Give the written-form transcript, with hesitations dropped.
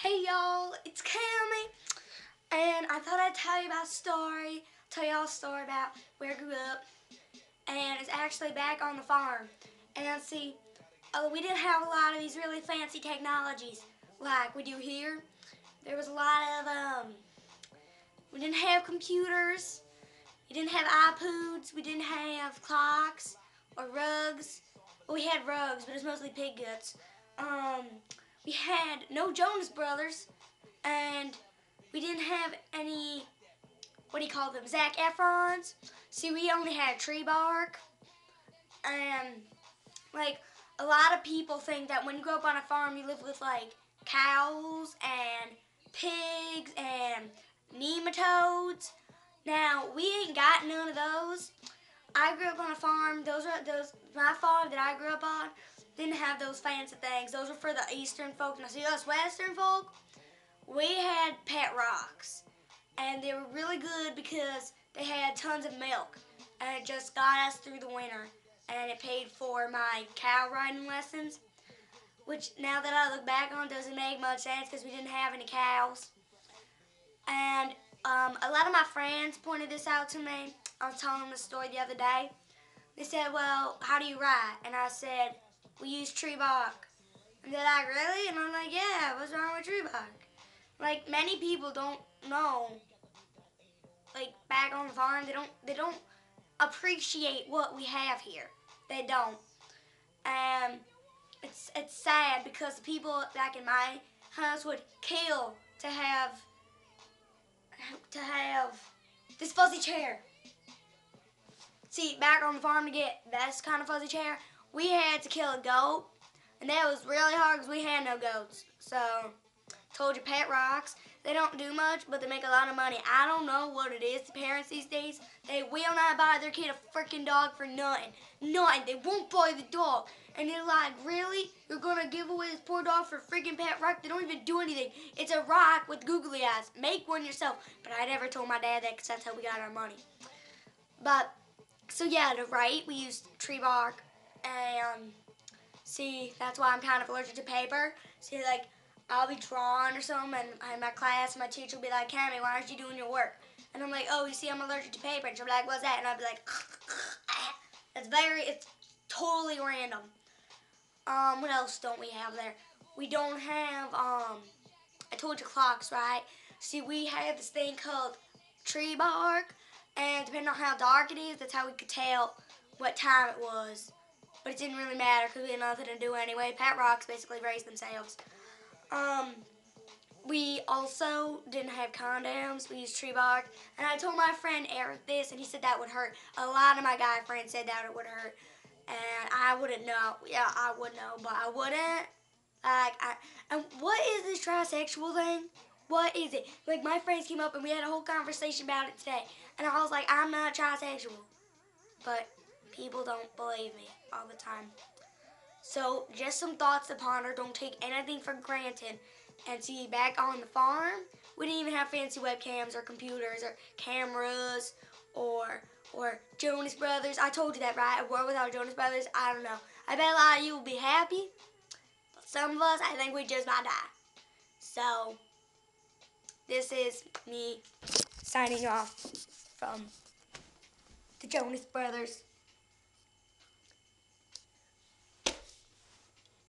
Hey y'all, it's Cammy, and I thought I'd tell you about a story, tell y'all a story about where I grew up, and it's actually back on the farm. And see, we didn't have a lot of these really fancy technologies like we do here. There was a lot of, we didn't have computers, we didn't have iPods, we didn't have clocks or rugs. Well, we had rugs, but it was mostly pig guts. We had no Jonas Brothers, and we didn't have any, what do you call them, Zac Efrons. See, we only had tree bark, and like a lot of people think that when you grow up on a farm, you live with like cows and pigs and nematodes. Now we ain't got none of those. I grew up on a farm. My farm that I grew up on didn't have those fancy things. Those were for the eastern folk. Now see us western folk, we had pet rocks, and they were really good because they had tons of milk, and it just got us through the winter, and it paid for my cow riding lessons, which now that I look back on doesn't make much sense because we didn't have any cows. And a lot of my friends pointed this out to me. I was telling them the story the other day. They said, well, how do you ride? And I said, we use tree bark. And they're like, really? And I'm like, yeah, what's wrong with tree bark? Like, many people don't know, like, back on the farm, they don't appreciate what we have here. They don't. And it's sad because the people back in my house would kill to have this fuzzy chair. See, back on the farm to get this kind of fuzzy chair, we had to kill a goat, and that was really hard because we had no goats. So, told you, pet rocks. They don't do much, but they make a lot of money. I don't know what it is. The parents these days, they will not buy their kid a freaking dog for nothing. Nothing. They won't buy the dog. And they're like, really? You're going to give away this poor dog for a freaking pet rock? They don't even do anything. It's a rock with googly eyes. Make one yourself. But I never told my dad that because that's how we got our money. But, so yeah, to write, we used tree bark. And, see, that's why I'm kind of allergic to paper. See, like, I'll be drawing or something, and in my class, my teacher will be like, Cammy, why aren't you doing your work? And I'm like, oh, you see, I'm allergic to paper. And she'll be like, what's that? And I'll be like, it's totally random. What else don't we have there? We don't have, I told you clocks, right? See, we have this thing called tree bark, and depending on how dark it is, that's how we could tell what time it was. But it didn't really matter because we had nothing to do anyway. Pet rocks basically raised themselves. We also didn't have condoms. We used tree bark. And I told my friend Eric this, and he said that would hurt. A lot of my guy friends said that it would hurt. And I wouldn't know. Yeah, I would know, but I wouldn't. And what is this trisexual thing? What is it? Like, my friends came up and we had a whole conversation about it today. And I was like, I'm not trisexual. But people don't believe me all the time. So, just some thoughts to ponder. Don't take anything for granted. And see, back on the farm, we didn't even have fancy webcams or computers or cameras or Jonas Brothers. I told you that, right? A world without Jonas Brothers, I don't know. I bet a lot of you will be happy, but some of us, I think we just might die. So, this is me signing off from the Jonas Brothers.